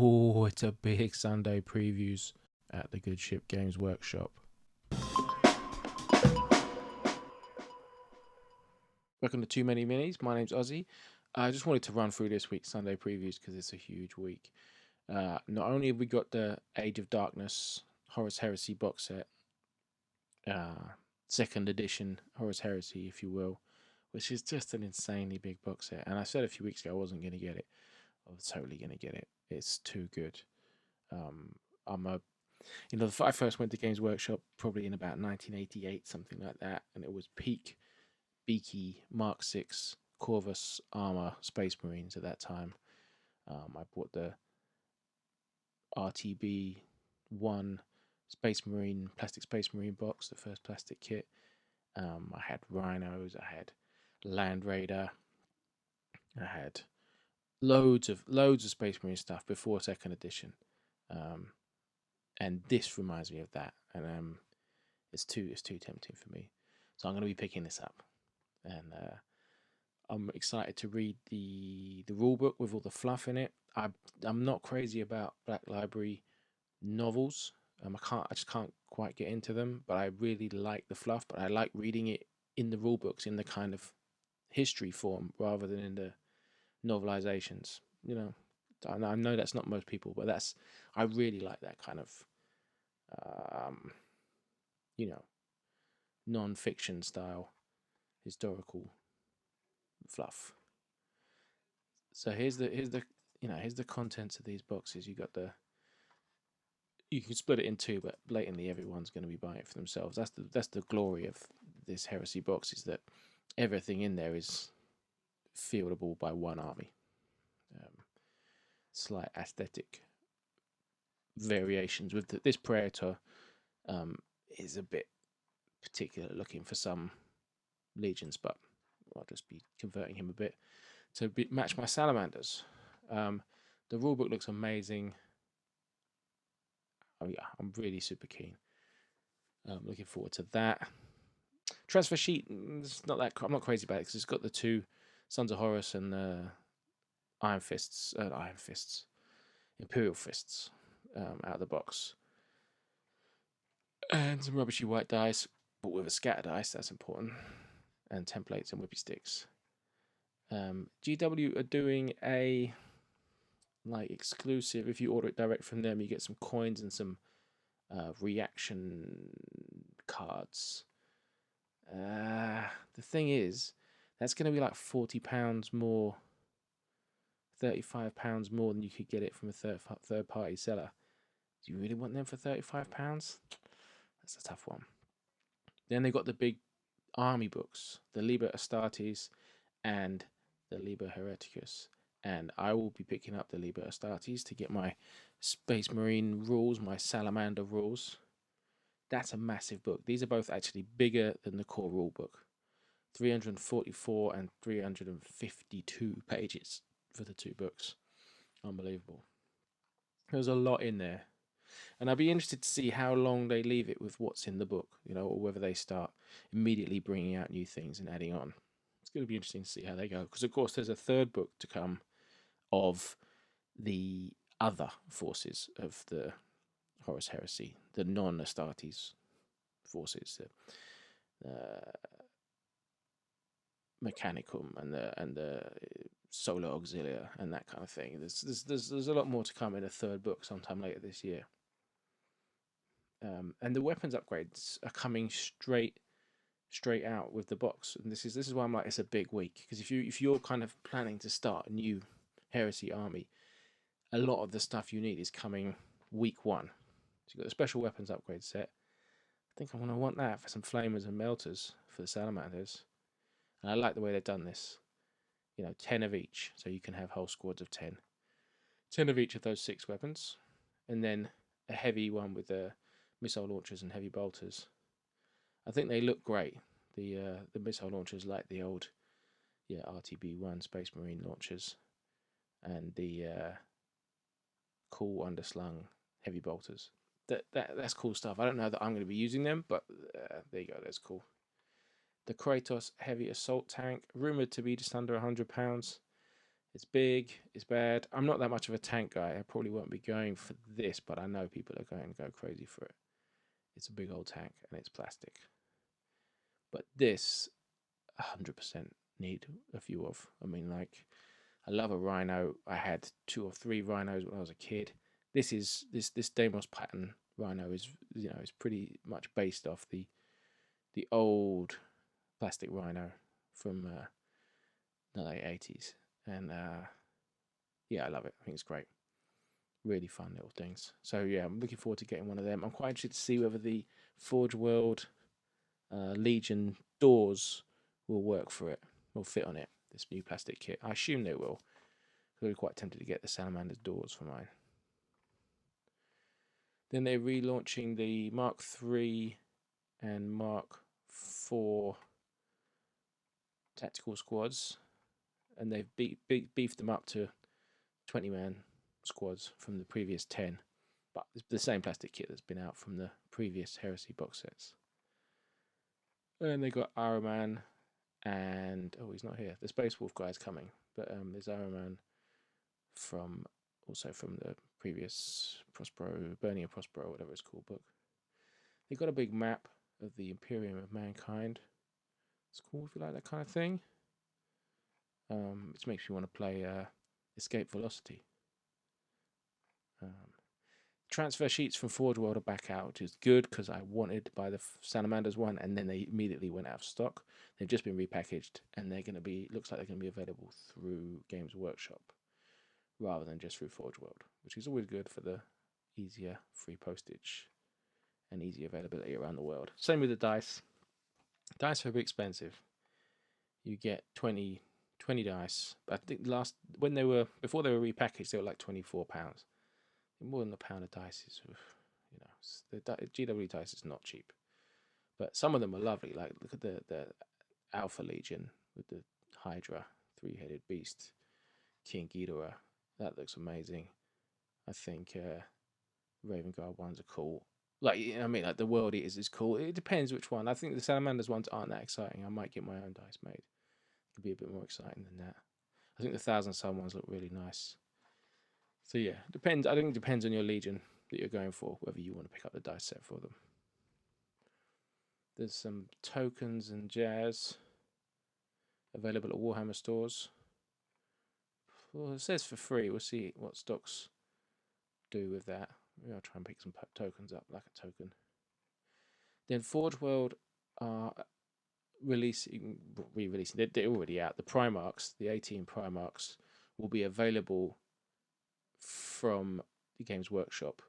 Oh, it's a big Sunday previews at the Good Ship Games Workshop. Welcome to Too Many Minis. My name's Ossie. I just wanted to run through this week's Sunday previews because it's a huge week. Not only have we got the Age of Darkness Horus Heresy box set, second edition Horus Heresy, if you will, which is just an insanely big box set. And I said a few weeks ago I wasn't going to get it. I was totally going to get it. It's too good. I first went to Games Workshop probably in about 1988, something like that, and it was peak beaky Mark 6 Corvus armor Space Marines at that time. I bought the RTB 1 plastic Space Marine box, the first plastic kit. I had Rhinos, I had Land Raider, I had loads of Space Marine stuff before second edition. And this reminds me of that, and it's too tempting for me. So I'm going to be picking this up, and I'm excited to read the rule book with all the fluff in it. I'm not crazy about Black Library novels. I just can't quite get into them, but I really like the fluff. But I like reading it in the rule books in the kind of history form rather than in the novelizations. You know, I know that's not most people, but I really like that kind of non-fiction style historical fluff. So here's the contents of these boxes. You can split it in two, but blatantly everyone's going to be buying it for themselves. That's the glory of this Heresy box, is that everything in there is fieldable by one army. Slight aesthetic variations with this Praetor is a bit particular looking for some legions, but I'll just be converting him a bit to match my salamanders. The rulebook looks amazing. Oh yeah, I'm really super keen. Looking forward to that. Transfer sheet, it's not that I'm not crazy about it because it's got the two Sons of Horus and Imperial Fists out of the box. And some rubbishy white dice, but with a scatter dice, that's important. And templates and whippy sticks. GW are doing a exclusive. If you order it direct from them, you get some coins and some reaction cards. The thing is, that's going to be like £40 more, £35 more than you could get it from a third party seller. Do you really want them for £35? That's a tough one. Then they've got the big army books, the Libra Astartes and the Libra Hereticus. And I will be picking up the Libra Astartes to get my Space Marine rules, my Salamander rules. That's a massive book. These are both actually bigger than the core rule book. 344 and 352 pages for the two books. Unbelievable. There's a lot in there. And I'd be interested to see how long they leave it with what's in the book, or whether they start immediately bringing out new things and adding on. It's going to be interesting to see how they go. Because, of course, there's a third book to come of the other forces of the Horus Heresy, the non-Astartes forces, the Mechanicum and the Solar Auxilia and that kind of thing. There's a lot more to come in a third book sometime later this year. And the weapons upgrades are coming straight out with the box, and this is why I'm like, it's a big week, because if you're kind of planning to start a new Heresy army, a lot of the stuff you need is coming week one. So you've got the special weapons upgrade set. I think I want that for some flamers and melters for the salamanders, and I like the way they've done this. 10 of each, so you can have whole squads of 10 of each of those 6 weapons, and then a heavy one with the missile launchers and heavy bolters. I think they look great. The missile launchers, like the old RTB-1 Space Marine launchers, and the cool underslung heavy bolters. That's cool stuff. I don't know that I'm going to be using them, but there you go. That's cool. The Kratos heavy assault tank, rumored to be just under £100. It's big, it's bad. I'm not that much of a tank guy. I probably won't be going for this, but I know people are going to go crazy for it. It's a big old tank and it's plastic. But this, 100% need a few of. I mean, like, I love a rhino. I had 2 or 3 rhinos when I was a kid. This Deimos pattern rhino is is pretty much based off the old plastic rhino from the late 80s, and yeah, I love it. I think it's great. Really fun little things. So yeah, I'm looking forward to getting one of them. I'm quite interested to see whether the Forge World Legion doors will work for it, will fit on it. This new plastic kit. I assume they will. So I'm quite tempted to get the Salamander's doors for mine. Then they're relaunching the Mark III and Mark IV tactical squads, and they've beefed them up to 20-man squads from the previous 10. But it's the same plastic kit that's been out from the previous Heresy box sets. And they got Iron Man and he's not here. The Space Wolf guy's coming, but there's Iron Man from the previous Prospero, Burning of Prospero, whatever it's called book. They got a big map of the Imperium of Mankind. It's cool if you like that kind of thing. Which makes me want to play Escape Velocity. Transfer sheets from Forge World are back out, which is good because I wanted to buy the Salamanders one, and then they immediately went out of stock. They've just been repackaged, and they're going to be, looks like they're going to be available through Games Workshop rather than just through Forge World, which is always good for the easier free postage and easy availability around the world. Same with the dice. Dice are a bit expensive. You get 20 dice. I think before they were repackaged, they were like £24. More than a pound of dice is, the GW dice is not cheap, but some of them are lovely. Like look at the Alpha Legion with the Hydra 3-headed beast, King Ghidorah. That looks amazing. I think Raven Guard ones are cool. Like like the World Eaters is cool. It depends which one. I think the Salamanders ones aren't that exciting. I might get my own dice made. It could be a bit more exciting than that. I think the Thousand Sun ones look really nice. So yeah, depends. I think it depends on your Legion that you're going for, whether you want to pick up the dice set for them. There's some tokens and jazz available at Warhammer stores. Well, it says for free. We'll see what stocks do with that. Maybe I'll try and pick some tokens up, like a token. Then Forge World are re-releasing. They're already out. The Primarks, the 18 Primarks, will be available from the Games Workshop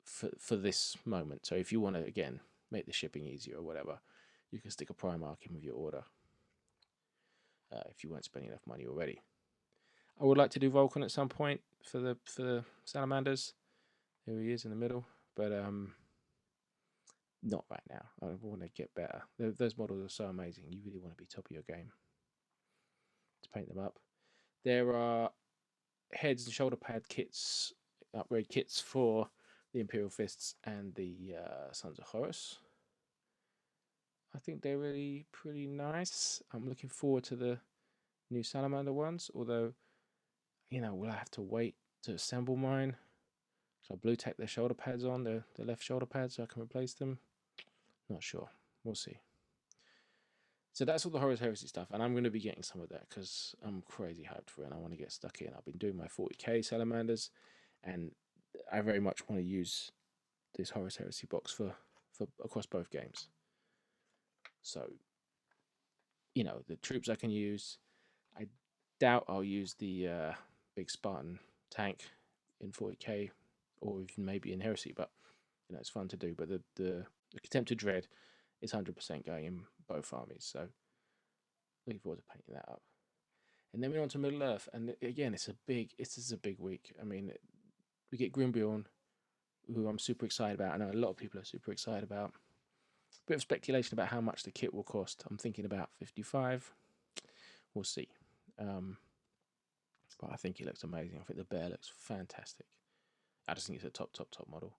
for this moment. So if you want to, again, make the shipping easier or whatever, you can stick a Primark in with your order if you weren't spending enough money already. I would like to do Vulcan at some point for the Salamanders. There he is in the middle, but not right now. I want to get better. Those models are so amazing. You really want to be top of your game to paint them up. There are heads and shoulder pad kits, upgrade kits for the Imperial Fists and the Sons of Horus. I think they're really pretty nice. I'm looking forward to the new Salamander ones, although, will I have to wait to assemble mine? So I blue tack their shoulder pads on, the left shoulder pads, so I can replace them. Not sure. We'll see. So that's all the Horus Heresy stuff, and I'm going to be getting some of that because I'm crazy hyped for it and I want to get stuck in. I've been doing my 40k Salamanders, and I very much want to use this Horus Heresy box for across both games. So, the troops I can use. I doubt I'll use the big Spartan tank in 40k or even maybe in Heresy, but it's fun to do. But the Contemptor Dread is 100% going in both armies, so looking forward to painting that up. And then we're on to Middle Earth, and again, this is a big week. I mean, we get Grimbeorn, who I'm super excited about. I know a lot of people are super excited about. A bit of speculation about how much the kit will cost. I'm thinking about 55. We'll see. But I think it looks amazing. I think the bear looks fantastic. I just think it's a top model.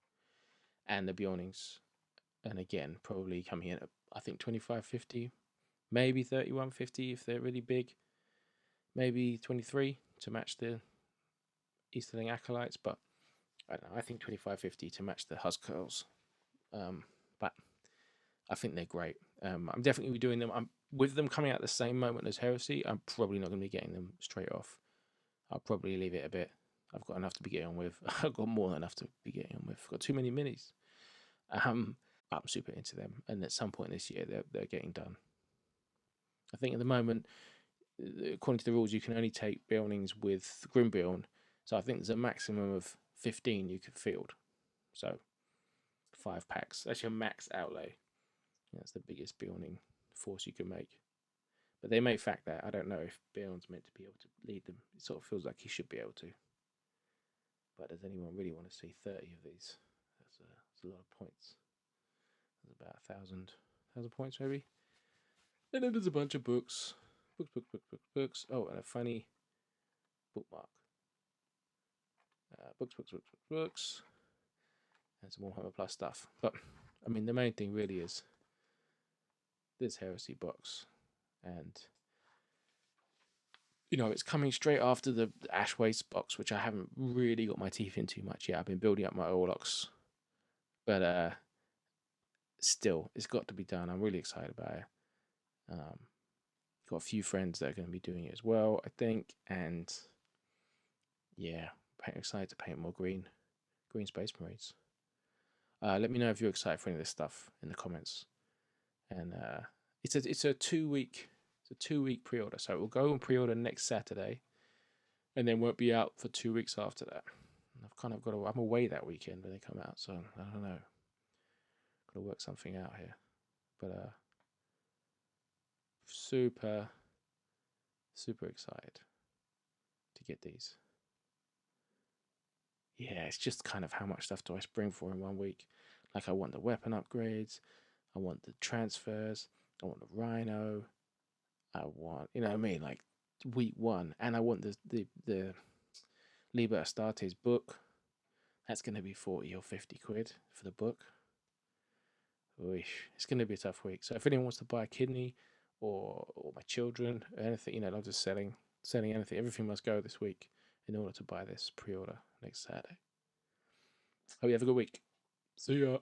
And the Beornings, and again, probably coming in at, I think, 25.50, maybe 31.50 if they're really big. maybe 23 to match the Easterling Acolytes, but I don't know, I think 25.50 to match the Huskarls. But I think they're great. I'm definitely doing them. I'm with them coming out the same moment as Heresy. I'm probably not going to be getting them straight off. I'll probably leave it a bit. I've got enough to be getting on with. I've got more than enough to be getting on with. I've got too many minis. I'm super into them, and at some point this year they're getting done. I think at the moment, according to the rules, you can only take Beornings with Grimbeorn. So I think there's a maximum of 15 you could field. So 5 packs. That's your max outlay. That's the biggest Beorning force you can make. But they may fact that. I don't know if Beorn's meant to be able to lead them. It sort of feels like he should be able to. But does anyone really want to see 30 of these? That's a lot of points. There's about 1,000 points maybe. And then there's a bunch of books. Books. Oh, and a funny bookmark. Books. And some Warhammer Plus stuff. But, I mean, the main thing really is this Heresy box. And, you know, it's coming straight after the Ash Waste box, which I haven't really got my teeth into much yet. I've been building up my Orlocks. But, still, it's got to be done. I'm really excited about it. Got a few friends that are going to be doing it as well, I think. And, yeah, I'm excited to paint more green Space Marines. Let me know if you're excited for any of this stuff in the comments. And it's a 2-week pre-order, so it will go on pre-order next Saturday, and then won't be out for 2 weeks after that. And I've kind of I'm away that weekend when they come out, so I don't know. Got to work something out here, but super excited to get these. Yeah, it's just kind of how much stuff do I spring for in 1 week? Like, I want the weapon upgrades, I want the transfers, I want the Rhino, I want, you know what I mean, like week 1, and I want the Libra Astartes book. That's going to be 40 or 50 quid for the book. It's going to be a tough week. So if anyone wants to buy a kidney or my children, or anything, you know, I'm just selling anything. Everything must go this week in order to buy this pre-order next Saturday. Hope you have a good week. See ya.